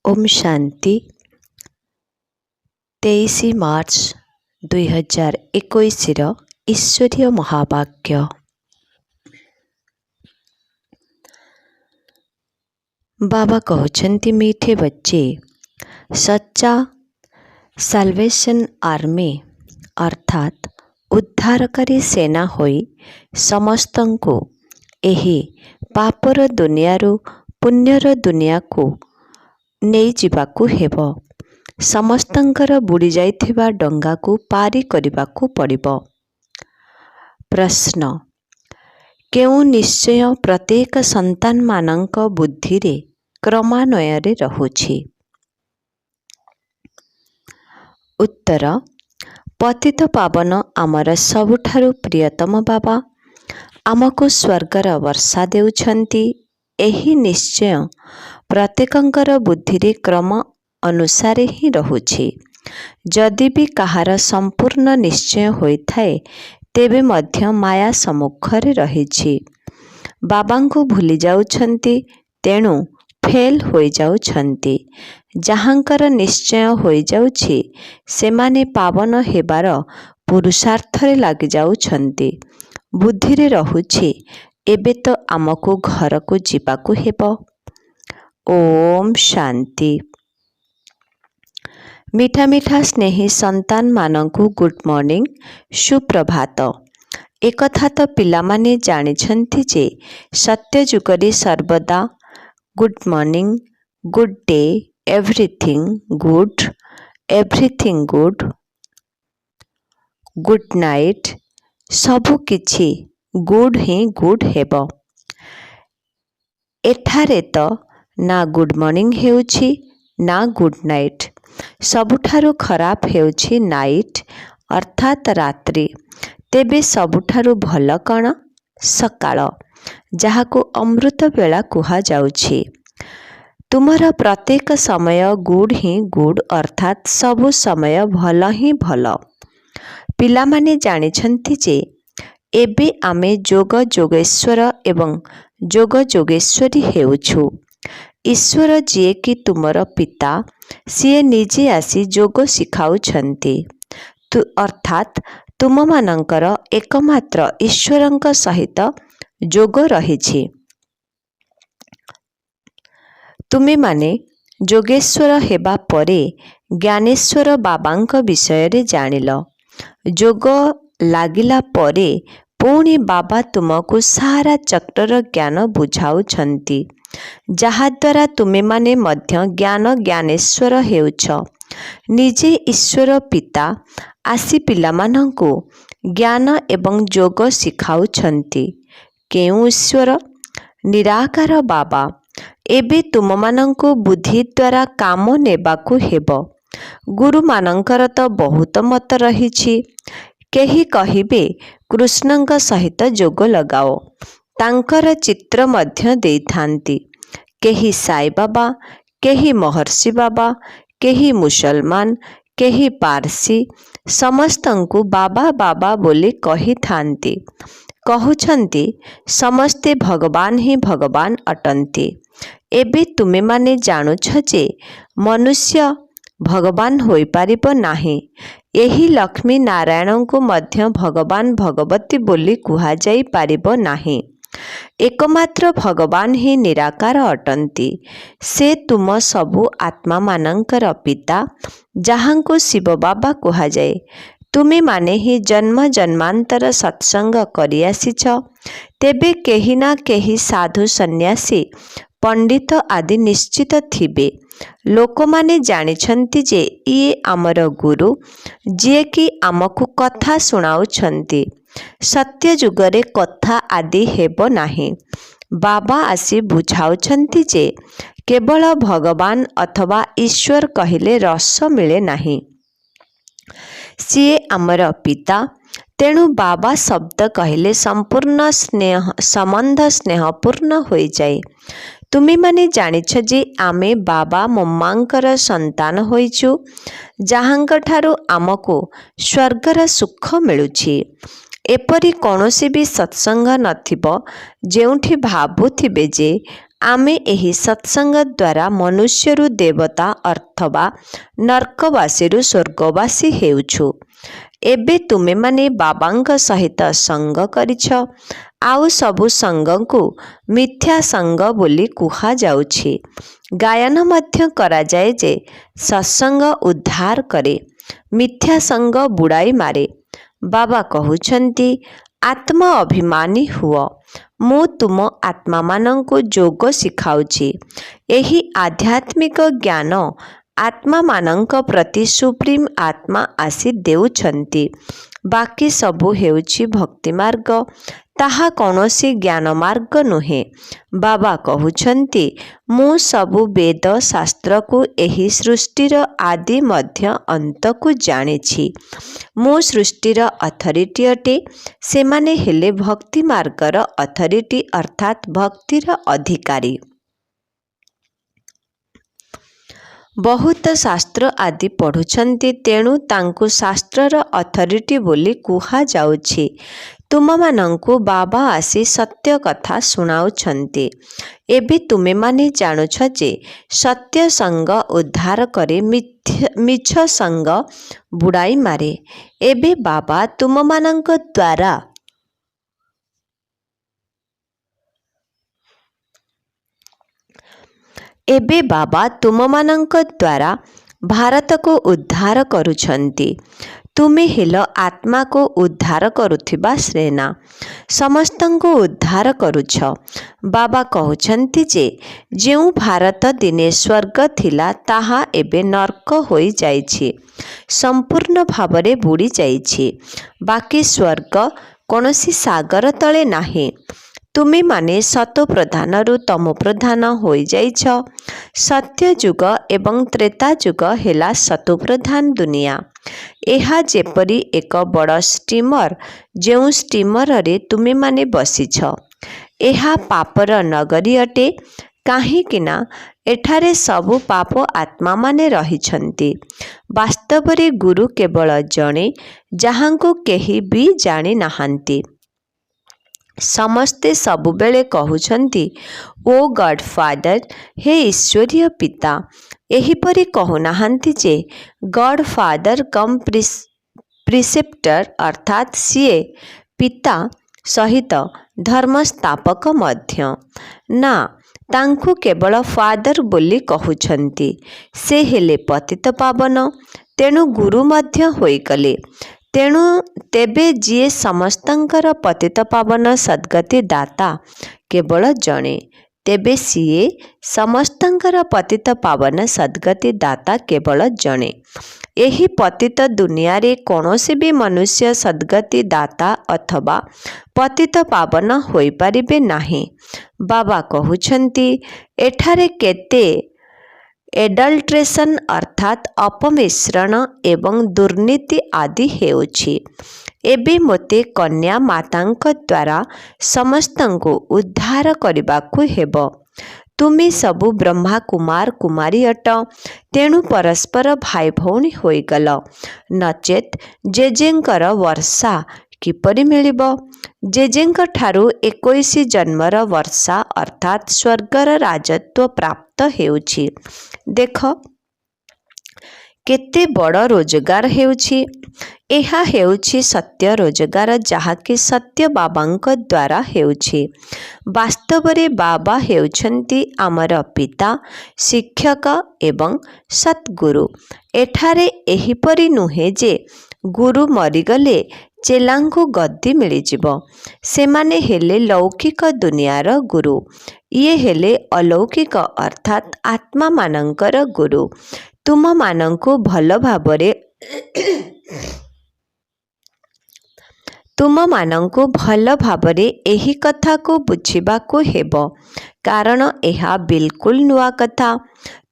ओम शांति 23 मार्च 2021 ईश्वरीय महावाक्य। बाबा कहते मीठे बच्चे, सच्चा साल्वेशन आर्मी अर्थात उद्धारकारी सेना होई समस्तंको एही पापर दुनियारू पुण्यर दुनिया को नहीं जीवाकू हेबो। समस्तंकर बुड़ी जाइथिबा डंगा को पारी करिबाकू पड़िबो। प्रश्न, केउ निश्चय प्रत्येक संतान मानक बुद्धि रे क्रमान्वय रे रहुछि? उत्तर, पतित पावन आमर सबुठारु प्रियतम बाबा आमको स्वर्गर वर्षा देउछंती। एही निश्चय प्रत्येकंकर बुद्धि रे क्रम अनुसार ही रहुछि। जदि भी कहार संपूर्ण निश्चय होइथाए तेबे मध्य माया सम्मुखरे रहिछि। बाबांको भूली जाउछंती, तेणु फेल होई जाउछंती। जहांकर निश्चय होई जाउछि सेमाने पावन हेबार पुरुषार्थरे लागि जाउछंती। बुद्धि रे रहुछि एबे तो आमको घर को जीवाकू हेबो। ओम शांति। मीठा मीठा स्नेही संतान मानकु गुड मॉर्निंग, सुप्रभात। एकथा तो पिला माने जानिछंती जे सत्य जुगरे सर्वदा good morning, good day, everything good, good night, सबु किछि गुड ही गुड हेबो। एठारे तो ना गुड मॉर्निंग हेउछि ना गुड नाइट। सबुठारु खराब हेउछि नाइट अर्थात रात्रि। तेबे सबुठारु भल कण? सकाळ, जहाको अमृत बेला कुहा जाउछि। तुमर प्रत्येक समय गुड ही गुड अर्थात सबु समय भल ही भल। पिला माने जानिछंती जे एबे आमे जोग जोगेश्वर एवं जोग जोगेश्वरी हेउछु। ईश्वर जिए कि तुमर पिता सिए निजे आसी जोग शिखाउछंती। अर्थात तुम मानंकर एकमात्र ईश्वरंक सहित जोग रहिछि। तुमे माने जोगेश्वर हेबा परे ज्ञानेश्वर बाबांक विषय रे जानिल। जोग लागिला परे पुणी बाबा तुमको सारा चक्र ज्ञान बुझाउछंती, जहाद्वारा तुमे माने मध्य ज्ञान ज्ञानेश्वर हेउछ। निजे ईश्वर पिता आसी पिलामानंको ज्ञान एवं जोग शिखाउछंती। केउ ईश्वर? निराकार बाबा। एबे तुममानंको बुद्धि द्वारा काम नेबाकू हेबो। गुरु मानंकर तो बहुत मत रहिछि। केही कहिबे कृष्णंक सहित जोग लगाओ, तांकर चित्र मध्य देइथांती। केही साई बाबा, केही महर्षि बाबा, केही मुसलमान, केही पारसी, समस्तंकु बाबा बाबा बोली कही थांती। कहउछंती समस्ते भगवान ही भगवान अटंती। एबे तुमे माने जानुछ जे मनुष्य भगवान होई पारिबो नाही। एही लक्ष्मी नारायण को मध्य भगवान भगवती बोली कुहा जाई पारिबो नाही। एकमात्र भगवान ही निराकार अटंती। से तुम सबु आत्मा मानंकर पिता, जहांको शिव बाबा कुहा जाए। तुमे माने ही जन्म जन्मांतर सत्संग करि आसीछ। तेबे केही ना केही साधु सन्यासी पंडित आदि निश्चित थिबे। लोक माने जानिछंती जे इए आमर गुरु, जिए कि आमको कथा सुनाउछंती। सत्य जुगरे कथा आदि हेबो नाही। बाबा आसी बुझाउछंती जे केवल भगवान अथवा ईश्वर कहिले रस मिले नाही। सिए आमर पिता, तेणु बाबा शब्द कहले संपूर्ण स्नेह संबंध स्नेहपूर्ण होई जाए। तुमे माने जानिछ जे आमे बाबा मम्मांकर संतान होइछु, जहांक ठारू आमको स्वर्गर सुख मिलुछि। एपरी कौनसी भी सत्संग नथिबो जेउठी भाबुथिबे जे आमे एही सत्संग द्वारा मनुष्यरू देवता अथवा नर्कवासीरू स्वर्गवासी हेउछु। एबे तुमे माने बाबांक सहित संग करिछ। आउ सबु संगକୁ मिथ्या संग बोली कुहा जाउछि। गायन मध्य करा जाए जे सत्संग उद्धार करे, मिथ्या संग बुड़ाई मारे। बाबा कहउछंती आत्मा अभिमानी हुओ। मु तुम आत्मा मानंको जोग सिखाउछि। एही आध्यात्मिक ज्ञान आत्मा मानंक प्रति सुप्रीम आत्मा आसी देउछंती। बाकी सबु हेउछि भक्ति मार्ग, ताहा कौनसी ज्ञान मार्ग नुहे। बाबा कहउछंती मु सबु वेद शास्त्र को एही सृष्टिर आदि मध्य अंत को जानिछि। मु सृष्टिर अथॉरिटी अटे, सेमाने हेले भक्ति मार्गर अथॉरिटी अर्थात भक्तिर अधिकारी। बहुत शास्त्र आदि पढ़ुछंती, तेणु तांकु शास्त्रर अथॉरिटी बोली कुहा जाउछि। तुममानंकु बाबा आसी सत्य कथा सुनाउछंती। एबे तुमे माने जानुछ जे सत्य संग उद्धार करे, मिछ संग बुड़ाई मारे। एबे बाबा तुममानंक द्वारा एबे बाबा तुममानंक द्वारा भारत को उद्धार करुछंती। तुमे हेलो आत्मा को उद्धार करुथिबा श्रेना, समस्तंको उद्धार करुछ। बाबा कहउछंती जे जेउ भारत दिने स्वर्ग थिला ताहा एबे नर्क होई जाइछि, संपूर्ण भावरे बुड़ी जाइछि। बाकी स्वर्ग कोनोसी सागर तले नाही। तुमे माने सतो प्रधानरु तमो प्रधान होई जाइछ। सत्य जुग एवं त्रेता जुग हेला सतो प्रधान दुनिया। एहा जेपरी एक बड़ स्टीमर, जेउ स्टीमर रे तुमे माने बसिछ। एहा पापर नगरी अटे, काहीकिना एठारे सबु पाप आत्मा माने रहिछंती। वास्तवरे गुरु केवल जणे, जहांको केही भी जानि नाहांती। समस्ते सबुबेले कहउछंती ओ गॉड फादर, हे ईश्वरीय पिता। एहीपरि कहूनाहांती जे गॉड फादर कम प्रिसेप्टर अर्थात सीए पिता सहित धर्मस्थापक मध्य ना, तांकु केवल फादर बोली कहउछंती। से हेले पतित पावन, तेणु गुरु मध्य होइगले। तेणु तेबे जिए समस्तंकर पतित पावन सद्गति दाता केवल जणे, तेबे सीए समस्तंकर पतित पावन सद्गति दाता केवल जणे। एही पतित दुनिया रे कौनसी भी मनुष्य सद्गति दाता अथवा पतित पावन होई परिबे नाही। बाबा कहउछंती एठारे केते एडल्ट्रेशन अर्थात अपमिश्रण एवं दुर्नीति आदि हेउछि। एबे मोते कन्या मातांक द्वारा समस्तंको उद्धार करिबाकु हेबो। तुमे सबु ब्रह्मा कुमार कुमारी अट, तेणु परस्पर भाई भौणी होइगल। नचेत जेजेंकर वर्षा किपरि मिलिबो? जेजेंक ठारू 21 जन्मर वर्षा अर्थात स्वर्गर राजत्व प्राप्त हेउछि। देख केते बड़ रोजगार हेउछि। एहा हेउछि सत्य रोजगार, जहाकि सत्य बाबांक द्वारा हेउछि। वास्तवरे बाबा हेउछंती आमर पिता, शिक्षक एवं सद्गुरु। एठारे एहीपरि नुहे जे गुरु मरिगले चेलांकु गद्दी मिलिजिबो। सेमाने हेले लौकिक दुनियार गुरु, ये हेले अलौकिक अर्थात आत्मा मानंकर गुरु। तुम मानंकु भल भाबरे तुम मानंकु भल भाबरे एही कथा को बुझिबाकु हेबो, कारण एहा बिल्कुल नुआ कथा।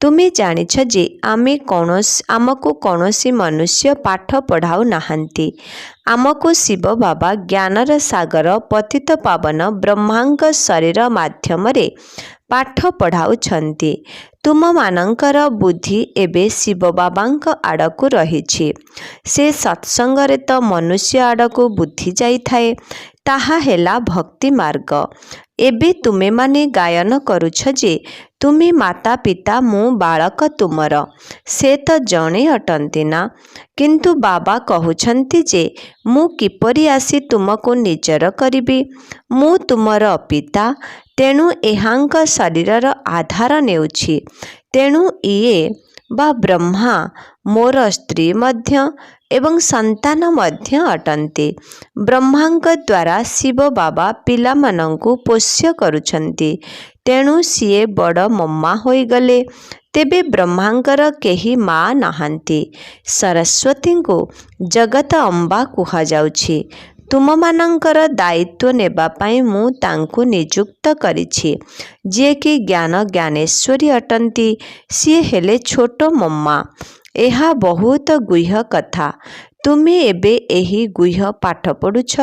तुमे जानिछ जे आमको कौनसी मनुष्य पाठ पढ़ाऊ नाहंती। आमको शिव बाबा ज्ञानर सागर पतित पावन ब्रह्मांग शरीर माध्यम रे पाठ पढ़ाउछंती। तुम मानंकर बुद्धि एबे शिव बाबांक आड़कु रहिछि। से सत्संगरे तो मनुष्य आड़कु बुद्धि जाई थाए, ताहा हेला भक्ति मार्ग। ଏବେ ତୁମେମାନେ ଗାୟନ କରୁଛ ଯେ ତୁମେ ମାତା ପିତା ମୁଁ ବାଳକ ତୁମର। ସେ ତ ଜଣେ ଅଟନ୍ତି ନା। କିନ୍ତୁ ବାବା କହୁଛନ୍ତି ଯେ ମୁଁ କିପରି ଆସି ତୁମକୁ ନିଜର କରିବି। ମୁଁ ତୁମର ପିତା, ତେଣୁ ଏହାଙ୍କ ଶରୀରର ଆଧାର ନେଉଛି। ତେଣୁ ଇଏ ବା ବ୍ରହ୍ମା ମୋର ସ୍ତ୍ରୀ ମଧ୍ୟ ଏବଂ ସନ୍ତାନ ମଧ୍ୟ ଅଟନ୍ତି। ବ୍ରହ୍ମାଙ୍କ ଦ୍ୱାରା ଶିବ ବାବା ପିଲାମାନଙ୍କୁ ପୋଷ୍ୟ କରୁଛନ୍ତି। ତେଣୁ ସିଏ ବଡ଼ ମମା ହୋଇଗଲେ। ତେବେ ବ୍ରହ୍ମାଙ୍କର କେହି ମା ନାହାନ୍ତି। ସରସ୍ୱତୀଙ୍କୁ ଜଗତ ଅମ୍ବା କୁହାଯାଉଛି। ତୁମମାନଙ୍କର ଦାୟିତ୍ୱ ନେବା ପାଇଁ ମୁଁ ତାଙ୍କୁ ନିଯୁକ୍ତ କରିଛି। ଯିଏକି ଜ୍ଞାନ ଜ୍ଞାନେଶ୍ୱରୀ ଅଟନ୍ତି, ସିଏ ହେଲେ ଛୋଟ ମମା। ଏହା ବହୁତ ଗୁହ୍ୟ କଥା। ତୁମେ ଏବେ ଏହି ଗୁହ୍ୟ ପାଠ ପଢ଼ୁଛ।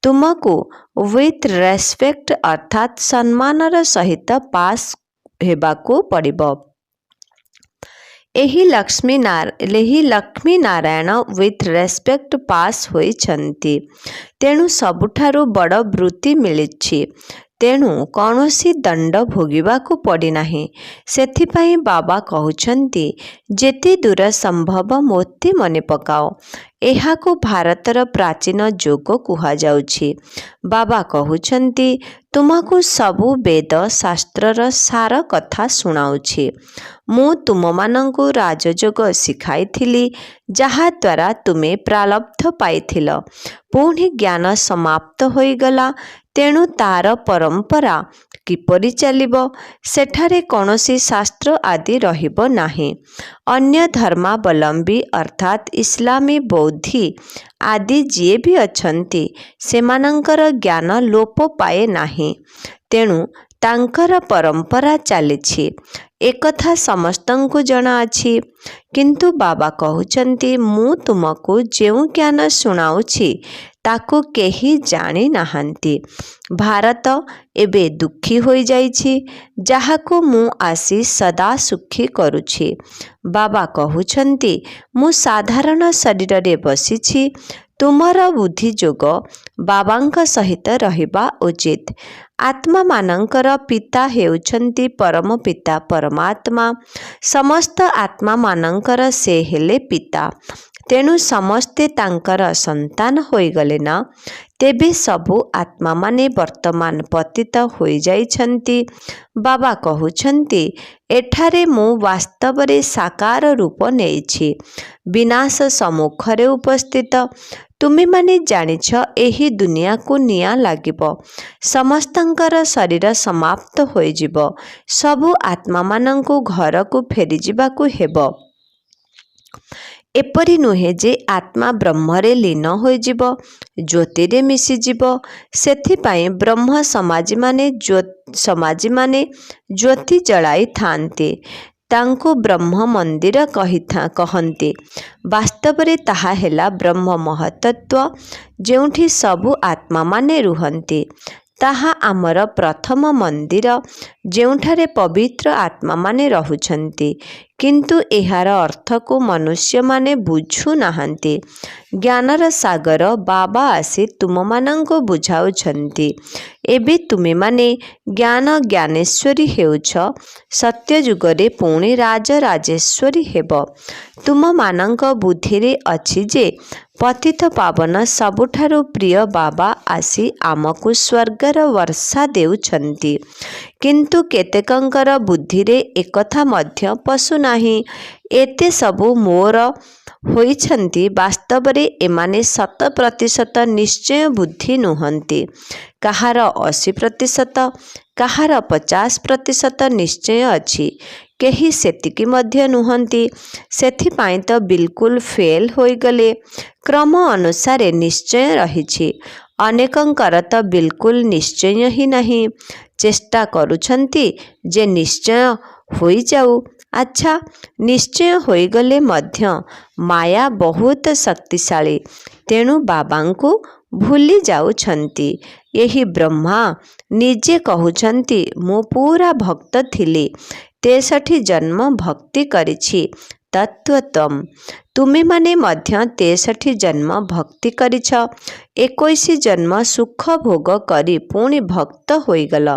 ତୁମକୁ ୱିଥ୍ ରେସ୍ପେକ୍ଟ ଅର୍ଥାତ୍ ସମ୍ମାନର ସହିତ ପାସ୍ ହେବାକୁ ପଡ଼ିବ। ଏହି Lakshmi Narayan with respect pass ହୋଇଛନ୍ତି। ତେଣୁ ସବୁଠାରୁ ବଡ଼ ବୃତ୍ତି ମିଳିଛି। ତେଣୁ କୌଣସି ଦଣ୍ଡ ଭୋଗିବାକୁ ପଡ଼ିନାହିଁ। ସେଥିପାଇଁ ବାବା କହୁଛନ୍ତି ଯେତେ ଦୂର ସମ୍ଭବ ମୋତେ ମନେ ପକାଅ। ଏହାକୁ ଭାରତର ପ୍ରାଚୀନ ଯୋଗ କୁହାଯାଉଛି। ବାବା କହୁଛନ୍ତି ତୁମକୁ ସବୁ ବେଦ ଶାସ୍ତ୍ରର ସାର କଥା ଶୁଣାଉଛି। ମୁଁ ତୁମମାନଙ୍କୁ ରାଜଯୋଗ ଶିଖାଇଥିଲି, ଯାହାଦ୍ୱାରା ତୁମେ ପ୍ରାରବ୍ଧ ପାଇଥିଲ। ପୁଣି ଜ୍ଞାନ ସମାପ୍ତ ହୋଇଗଲା। ତେଣୁ ତାର ପରମ୍ପରା କିପରି ଚାଲିବ? ସେଠାରେ କୌଣସି ଶାସ୍ତ୍ର ଆଦି ରହିବ ନାହିଁ। ଅନ୍ୟ ଧର୍ମାବଲମ୍ବୀ ଅର୍ଥାତ୍ ଇସଲାମୀ, ବୌଦ୍ଧୀ ଆଦି ଯିଏ ବି ଅଛନ୍ତି, ସେମାନଙ୍କର ଜ୍ଞାନ ଲୋପ ପାଏ ନାହିଁ। ତେଣୁ ତାଙ୍କର ପରମ୍ପରା ଚାଲିଛି। ଏକଥା ସମସ୍ତଙ୍କୁ ଜଣାଅଛି। କିନ୍ତୁ ବାବା କହୁଛନ୍ତି ମୁଁ ତୁମକୁ ଯେଉଁ ଜ୍ଞାନ ଶୁଣାଉଛି ତାକୁ କେହି ଜାଣି ନାହାନ୍ତି। ଭାରତ ଏବେ ଦୁଃଖୀ ହୋଇଯାଇଛି, ଯାହାକୁ ମୁଁ ଆସି ସଦା ସୁଖୀ କରୁଛି। ବାବା କହୁଛନ୍ତି ମୁଁ ସାଧାରଣ ଶରୀରରେ ବସିଛି। ତୁମର ବୁଦ୍ଧି ଯୋଗ ବାବାଙ୍କ ସହିତ ରହିବା ଉଚିତ। ଆତ୍ମାମାନଙ୍କର ପିତା ହେଉଛନ୍ତି ପରମ ପିତା ପରମାତ୍ମା। ସମସ୍ତ ଆତ୍ମାମାନଙ୍କର ସେ ହେଲେ ପିତା। ତେଣୁ ସମସ୍ତେ ତାଙ୍କର ସନ୍ତାନ ହୋଇଗଲେ ନା। ତେବେ ସବୁ ଆତ୍ମାମାନେ ବର୍ତ୍ତମାନ ପତିତ ହୋଇଯାଇଛନ୍ତି। ବାବା କହୁଛନ୍ତି ଏଠାରେ ମୁଁ ବାସ୍ତବରେ ସାକାର ରୂପ ନେଇଛି। ବିନାଶ ସମ୍ମୁଖରେ ଉପସ୍ଥିତ। ତୁମେମାନେ ଜାଣିଛ ଏହି ଦୁନିଆକୁ ନିଆଁ ଲାଗିବ। ସମସ୍ତଙ୍କର ଶରୀର ସମାପ୍ତ ହୋଇଯିବ। ସବୁ ଆତ୍ମାମାନଙ୍କୁ ଘରକୁ ଫେରିଯିବାକୁ ହେବ। ଏପରି ନୁହେଁ ଯେ ଆତ୍ମା ବ୍ରହ୍ମରେ ଲୀନ ହୋଇଯିବ, ଜ୍ୟୋତିରେ ମିଶିଯିବ। ସେଥିପାଇଁ ବ୍ରହ୍ମ ସମାଜୀମାନେ ଜ୍ୟୋତି ଜଳାଇଥାନ୍ତି। ତାଙ୍କୁ ବ୍ରହ୍ମ ମନ୍ଦିର କହନ୍ତି। ବାସ୍ତବରେ ତାହା ହେଲା ବ୍ରହ୍ମ ମହତ୍ତତ୍ଵ, ଯେଉଁଠି ସବୁ ଆତ୍ମାମାନେ ରୁହନ୍ତି। ତାହା ଆମର ପ୍ରଥମ ମନ୍ଦିର, ଯେଉଁଠାରେ ପବିତ୍ର ଆତ୍ମାମାନେ ରହୁଛନ୍ତି। କିନ୍ତୁ ଏହାର ଅର୍ଥକୁ ମନୁଷ୍ୟମାନେ ବୁଝୁନାହାନ୍ତି। ଜ୍ଞାନର ସାଗର ବାବା ଆସି ତୁମମାନଙ୍କୁ ବୁଝାଉଛନ୍ତି। ଏବେ ତୁମେମାନେ ଜ୍ଞାନ ଜ୍ଞାନେଶ୍ୱରୀ ହେଉଛ। ସତ୍ୟଯୁଗରେ ପୁଣି ରାଜରାଜେଶ୍ୱରୀ ହେବ। ତୁମମାନଙ୍କ ବୁଦ୍ଧିରେ ଅଛି ଯେ ପତିତ ପାବନ ସବୁଠାରୁ ପ୍ରିୟ ବାବା ଆସି ଆମକୁ ସ୍ୱର୍ଗର ବର୍ଷା ଦେଉଛନ୍ତି। କିନ୍ତୁ କେତେକଙ୍କର ବୁଦ୍ଧିରେ ଏକଥା ମଧ୍ୟ ପଶୁନାହିଁ। ଏତେ ସବୁ ମୋର ହୋଇଛନ୍ତି। ବାସ୍ତବରେ ଏମାନେ 100% ନିଶ୍ଚୟ ବୁଦ୍ଧି ନୁହନ୍ତି। କାହାର 80%, କାହାର 50% ନିଶ୍ଚୟ ଅଛି। କେହି ସେତିକି ମଧ୍ୟ ନୁହନ୍ତି। ସେଥିପାଇଁ ତ ବିଲକୁଲ ଫେଲ୍ ହୋଇଗଲେ। କ୍ରମ ଅନୁସାରେ ନିଶ୍ଚୟ ରହିଛି। ଅନେକଙ୍କର ତ ବିଲକୁଲ ନିଶ୍ଚୟ ହିଁ ନାହିଁ। ଚେଷ୍ଟା କରୁଛନ୍ତି ଯେ ନିଶ୍ଚୟ ହୋଇଯାଉ। ଆଚ୍ଛା, ନିଶ୍ଚୟ ହୋଇଗଲେ ମଧ୍ୟ ମାୟା ବହୁତ ଶକ୍ତିଶାଳୀ। ତେଣୁ ବାବାଙ୍କୁ ଭୁଲି ଯାଉଛନ୍ତି। ଏହି ବ୍ରହ୍ମା ନିଜେ କହୁଛନ୍ତି ମୁଁ ପୁରା ଭକ୍ତ ଥିଲି। 63 ଜନ୍ମ ଭକ୍ତି କରିଛି। ତତ୍ତ୍ୱ। ତୁମେମାନେ ମଧ୍ୟ 63 ଜନ୍ମ ଭକ୍ତି କରିଛ। 21 ଜନ୍ମ ସୁଖ ଭୋଗ କରି ପୁଣି ଭକ୍ତ ହୋଇଗଲ।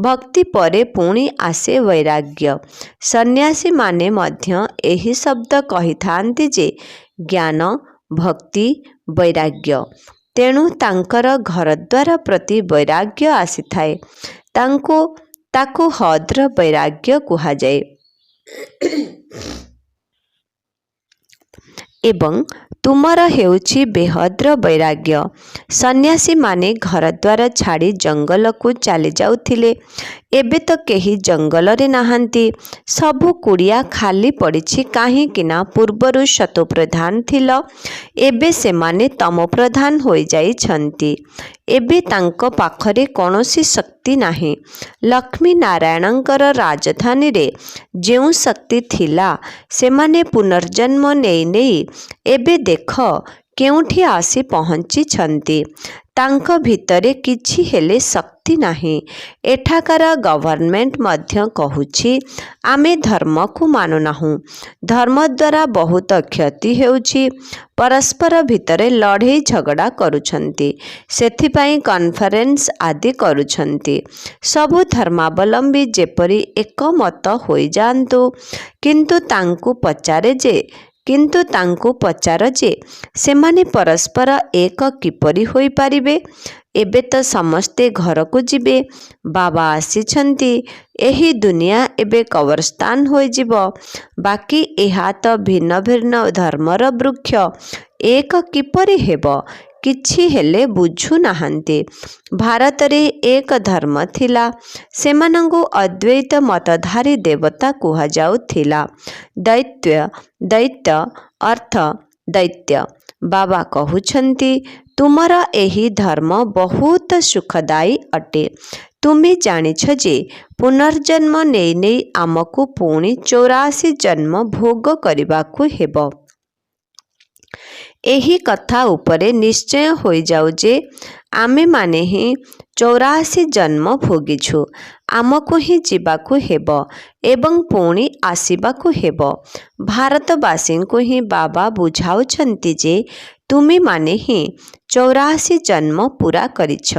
ଭକ୍ତି ପରେ ପୁଣି ଆସେ ବୈରାଗ୍ୟ। ସନ୍ନ୍ୟାସୀମାନେ ମଧ୍ୟ ଏହି ଶବ୍ଦ କହିଥାନ୍ତି ଯେ ଜ୍ଞାନ, ଭକ୍ତି, ବୈରାଗ୍ୟ। ତେଣୁ ତାଙ୍କର ଘରଦ୍ୱାର ପ୍ରତି ବୈରାଗ୍ୟ ଆସିଥାଏ। ତାକୁ ହଦ୍ର ବୈରାଗ୍ୟ କୁହାଯାଏ। ଏବଂ ତୁମର ହେଉଛି ବେହଦ୍ର ବୈରାଗ୍ୟ। ସନ୍ନ୍ୟାସୀମାନେ ଘରଦ୍ୱାର ଛାଡ଼ି ଜଙ୍ଗଲକୁ ଚାଲି ଯାଉଥିଲେ। ଏବେ ତ କେହି ଜଙ୍ଗଲରେ ନାହାନ୍ତି। ସବୁ କୁଡ଼ିଆ ଖାଲି ପଡ଼ିଛି। କାହିଁକି ନା ପୂର୍ବରୁ ସତୋପ୍ରଧାନ ଥିଲ, ଏବେ ସେମାନେ ତମୋପ୍ରଧାନ ହୋଇଯାଇଛନ୍ତି। ଏବେ ତାଙ୍କ ପାଖରେ କୌଣସି ଶକ୍ତି ନାହିଁ। ଲକ୍ଷ୍ମୀ ନାରାୟଣଙ୍କର ରାଜଧାନୀରେ ଯେଉଁ ଶକ୍ତି ଥିଲା, ସେମାନେ ପୁନର୍ଜନ୍ମ ନେଇ ନେଇ ଏବେ ଦେଖ କେଉଁଠି ଆସି ପହଞ୍ଚିଛନ୍ତି। ତାଙ୍କ ଭିତରେ କିଛି ହେଲେ ଶକ୍ତି ନାହିଁ। ଏଠାକାର ଗଭର୍ଣ୍ଣମେଣ୍ଟ ମଧ୍ୟ କହୁଛି ଆମେ ଧର୍ମକୁ ମାନୁନାହୁଁ। ଧର୍ମ ଦ୍ୱାରା ବହୁତ କ୍ଷତି ହେଉଛି। ପରସ୍ପର ଭିତରେ ଲଢ଼େଇ ଝଗଡ଼ା କରୁଛନ୍ତି। ସେଥିପାଇଁ କନଫରେନ୍ସ ଆଦି କରୁଛନ୍ତି। ସବୁ ଧର୍ମାବଲମ୍ବୀ ଯେପରି ଏକମତ ହୋଇଯାଆନ୍ତୁ। କିନ୍ତୁ ତାଙ୍କୁ ପଚାର ଯେ ସେମାନେ ପରସ୍ପର ଏକ କିପରି ହୋଇପାରିବେ? ଏବେ ତ ସମସ୍ତେ ଘରକୁ ଯିବେ। ବାବା ଆସିଛନ୍ତି। ଏହି ଦୁନିଆ ଏବେ କବରସ୍ଥାନ ହୋଇଯିବ। ବାକି ଏହା ତ ଭିନ୍ନ ଭିନ୍ନ ଧର୍ମର ବୃକ୍ଷ। ଏକ କିପରି ହେବ? କିଛି ହେଲେ ବୁଝୁନାହାନ୍ତି। ଭାରତରେ ଏକ ଧର୍ମ ଥିଲା। ସେମାନଙ୍କୁ ଅଦ୍ୱୈତ ମତଧାରୀ ଦେବତା କୁହାଯାଉଥିଲା। ଦୈତ୍ୟ ଅର୍ଥ ଦୈତ୍ୟ। ବାବା କହୁଛନ୍ତି ତୁମର ଏହି ଧର୍ମ ବହୁତ ସୁଖଦାୟୀ ଅଟେ। ତୁମେ ଜାଣିଛ ଯେ ପୁନର୍ଜନ୍ମ ନେଇ ନେଇ ଆମକୁ ପୁଣି 84 ଜନ୍ମ ଭୋଗ କରିବାକୁ ହେବ। ଏହି କଥା ଉପରେ ନିଶ୍ଚୟ ହୋଇଯାଉ ଯେ ଆମେମାନେ ହିଁ 84 ଜନ୍ମ ଭୋଗିଛୁ। ଆମକୁ ହିଁ ଯିବାକୁ ହେବ ଏବଂ ପୁଣି ଆସିବାକୁ ହେବ। ଭାରତବାସୀଙ୍କୁ ହିଁ ବାବା ବୁଝାଉଛନ୍ତି ଯେ ତୁମେମାନେ ହିଁ 84 ଜନ୍ମ ପୂରା କରିଛ।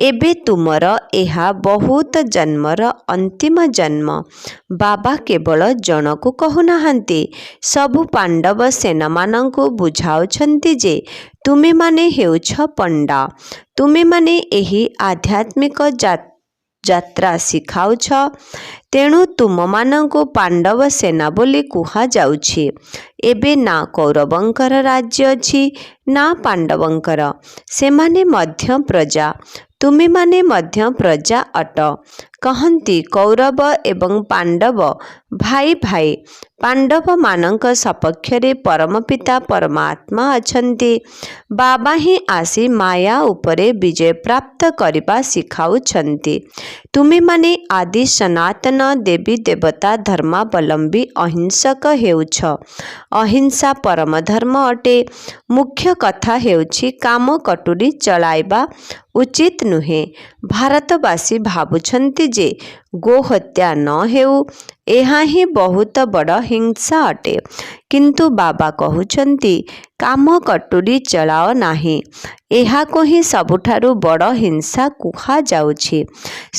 ଏବେ ତୁମର ଏହା ବହୁତ ଜନ୍ମର ଅନ୍ତିମ ଜନ୍ମ। ବାବା କେବଳ ଜଣକୁ କହୁନାହାନ୍ତି, ସବୁ ପାଣ୍ଡବ ସେନାମାନଙ୍କୁ ବୁଝାଉଛନ୍ତି ଯେ ତୁମେମାନେ ହେଉଛ ପଣ୍ଡା। ତୁମେମାନେ ଏହି ଆଧ୍ୟାତ୍ମିକ ଯାତ୍ରା ଶିଖାଉଛ। ତେଣୁ ତୁମମାନଙ୍କୁ ପାଣ୍ଡବ ସେନା ବୋଲି କୁହାଯାଉଛି। ଏବେ ନା କୌରବଙ୍କର ରାଜ୍ୟ ଅଛି ନା ପାଣ୍ଡବଙ୍କର। ସେମାନେ ମଧ୍ୟ ପ୍ରଜା। ତୁମେମାନେ ମଧ୍ୟ ପ୍ରଜା ଅଟ। କହନ୍ତି କୌରବ ଏବଂ ପାଣ୍ଡବ ଭାଇ ଭାଇ। ପାଣ୍ଡବମାନଙ୍କ ସପକ୍ଷରେ ପରମପିତା ପରମାତ୍ମା ଅଛନ୍ତି। ବାବା ହିଁ ଆସି ମାୟା ଉପରେ ବିଜୟ ପ୍ରାପ୍ତ କରିବା ଶିଖାଉଛନ୍ତି। ତୁମେମାନେ ଆଦି ସନାତନ ଦେବୀ ଦେବତା ଧର୍ମାବଲମ୍ବୀ ଅହିଂସକ ହେଉଛ। ଅହିଂସା ପରମ ଧର୍ମ ଅଟେ। ମୁଖ୍ୟ କଥା ହେଉଛି କାମ କଟୁରୀ ଚଳାଇବା ଉଚିତ ନୁହେଁ। ଭାରତବାସୀ ଭାବୁଛନ୍ତି ଯେ ଗୋହତ୍ୟା ନ ହେଉ, ଏହା ହିଁ ବହୁତ ବଡ଼ ହିଂସା ଅଟେ। କିନ୍ତୁ ବାବା କହୁଛନ୍ତି କାମ କଟୁରୀ ଚଳାଅ ନାହିଁ। ଏହାକୁ ହିଁ ସବୁଠାରୁ ବଡ଼ ହିଂସା କୁହାଯାଉଛି।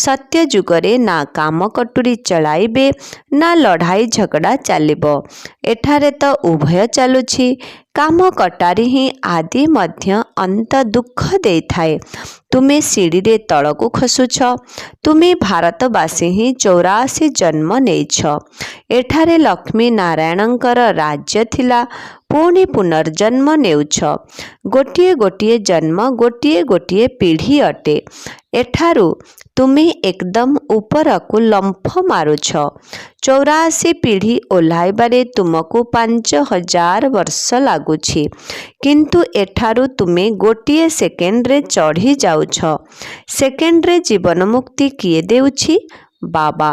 ସତ୍ୟ ଯୁଗରେ ନା କାମ କଟୁରୀ ଚଳାଇବେ ନା ଲଢ଼ାଇ ଝଗଡ଼ା ଚାଲିବ। ଏଠାରେ ତ ଉଭୟ ଚାଲୁଛି। କାମ କଟାରୀ ହିଁ ଆଦି ମଧ୍ୟ ଅନ୍ତ ଦୁଃଖ ଦେଇଥାଏ। ତୁମେ ସିଡ଼ିରେ ତଳକୁ ଖସୁଛ। ତୁମେ ଭାରତବାସୀ ହିଁ 84 ଜନ୍ମ ନେଇଛ। ଏଠାରେ ଲକ୍ଷ୍ମୀ ନାରାୟଣଙ୍କର ରାଜ୍ୟ ଥିଲା। ପୁଣି ପୁନର୍ଜନ୍ମ ନେଉଛ। ଗୋଟିଏ ଗୋଟିଏ ଜନ୍ମ ଗୋଟିଏ ଗୋଟିଏ ପିଢ଼ି ଅଟେ। ଏଠାରୁ ତୁମେ ଏକଦମ ଉପରକୁ ଲମ୍ଫ ମାରୁଛ। 84 ପିଢ଼ି ଓହ୍ଲାଇବାରେ ତୁମକୁ 5000 ବର୍ଷ ଲାଗୁଛି। କିନ୍ତୁ ଏଠାରୁ ତୁମେ ଗୋଟିଏ ସେକେଣ୍ଡରେ ଚଢ଼ି ଯାଉଛ। ସେକେଣ୍ଡରେ ଜୀବନ ମୁକ୍ତି କିଏ ଦେଉଛି? ବାବା।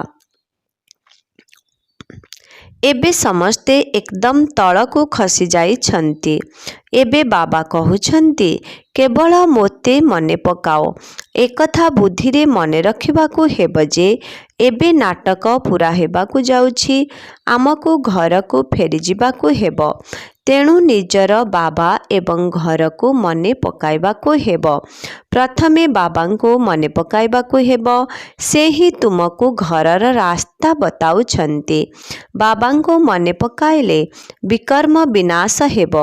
ଏବେ ସମସ୍ତେ ଏକଦମ ତଳକୁ ଖସି ଯାଇଛନ୍ତି। ଏବେ ବାବା କହୁଛନ୍ତି କେବଳ ମୋତେ ମନେ ପକାଅ। ଏକଥା ବୁଦ୍ଧିରେ ମନେ ରଖିବାକୁ ହେବ ଯେ एबे नाटक पूरा हेबाकु जाउछि, आमकु घरकु फेरी जिबाकु हेब। तेणु निजर बाबा एवं घरकु मने पकाइबाकु हेब। प्रथमे बाबांको मने पकाइबाकु हेब, से ही तुमकु घरर रास्ता बताउछन्ति। बाबांको मने पकाइले विकर्म विनाश हेब।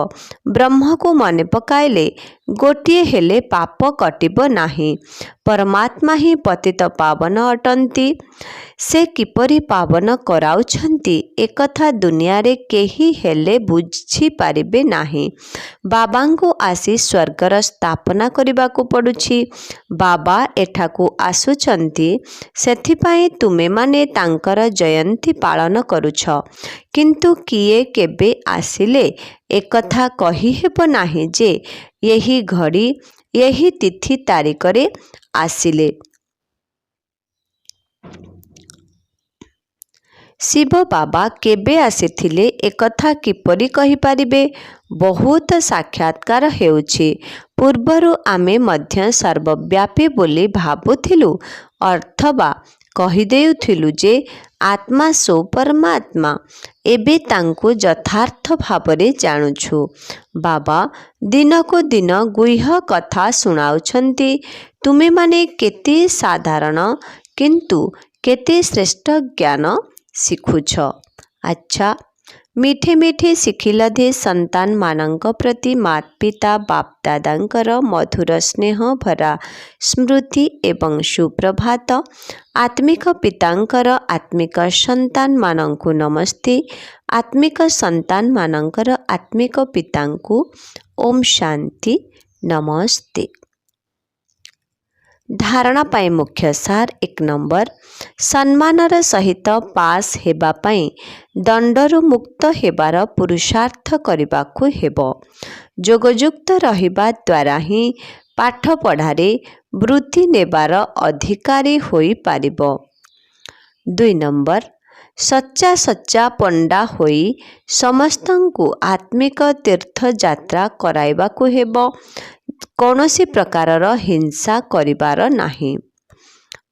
ब्रह्मको मने पकाइले गोटिए हेले पाप कटिब नाही। परमात्मा ही पतित पावन अटन्ति। से किपरि पावन कराउछन्ति एकथा दुनियारे केही हेले बुझी पारिबे नाही। बाबांको आसी स्वर्गर स्थापना करिबाकु पडुछि। बाबा एठाकु आसुचन्ति, सेथिपाई तुमे माने तांकर जयंती पालन करुछ। किंतु किए केबे आसिले एकथा कही हेब नाही जे यही घड़ी यही तिथि तारिखरे आसिले। शिव बाबा केबे आसिथिले एकथा किपरि कहि पारिबे? बहुत साक्षात्कार हेउछि। पूर्वरु आमे मध्य सर्वव्यापी बोली भाबुथिलु, अर्थवा कहि देउथिलु जे आत्मा सो परमात्मा। एबे तांकु यथार्थ भावरे जानुछु। बाबा दिन को दिन गुह्य कथा सुनाउछन्ति। तुमे माने केते साधारण किंतु केते श्रेष्ठ ज्ञान शिखुछ। अच्छा, मीठे मीठे शिखिलधे संतान मानंक प्रति मात पिता बाप दादांकर मधुर स्नेह भरा स्मृति एवं सुप्रभात। आत्मिक पितांकर आत्मिक संतान मानंकु नमस्ते। आत्मिक संतान मानंकर आत्मिक पितांकु ओम शांति नमस्ते। धारणा पाई मुख्य सार 1 नंबर, सम्मानर सहित पास हेबा पाई दंडरु मुक्त हेबार पुरुषार्थ करिबाकु हेबो। जोगयुक्त रहिबा द्वारा ही पाठ पढ़ारे वृत्ति नेबार अधिकारी होई पारिबो। 2 नंबर, सच्चा सच्चा पंडा होई समस्तंकु आत्मिक तीर्थ यात्रा कराइबाकु हेबो। कौनसी प्रकारर हिंसा करिबार नाही।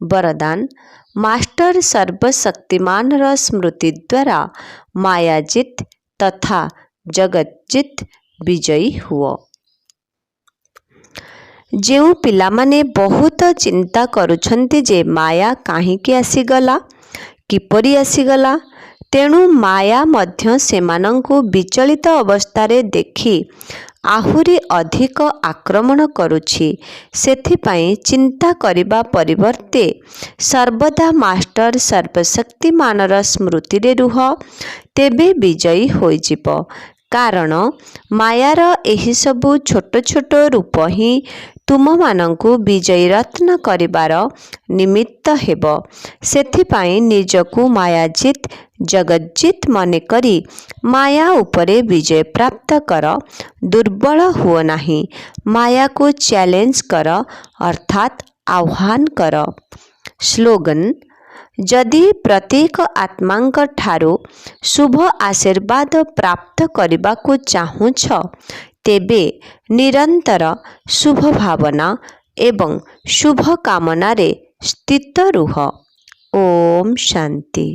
वरदान, मास्टर सर्वशक्तिमान स्मृति द्वारा मायाजित तथा जगतजित विजयी हुओ। जेउ पिलामाने बहुत चिंता करुछन्ति जे माया काहीकि आसीगला, किपरि आसीगला, तेणु माया मध्य सेमानंकु विचलित अवस्थारे देखि आहुरी अधिक आक्रमण करुछि। सेथिपाई चिंता करिबा परिवर्ते सर्वदा मास्टर सर्वशक्तिमानर स्मृति रे रुह, तेबे विजयी होइजिब। कारण मायार एही सबु छोट छोट रूप ही तुम मानंकु विजयी रत्न करिबार निमित्त हेब। सेथिपाई निजकु मायाजित जगतजित मने करी माया उपरे विजय प्राप्त कर। दुर्बल हुओ नाही। माया को चैलेंज कर अर्थात आह्वान कर। स्लोगन, जदि प्रत्येक आत्मांक ठारो शुभ आशीर्वाद प्राप्त करिबाकु चाहुछ, तेबे निरंतर शुभ भावना एवं शुभ कामना रे स्थित रुह। ओम शांति।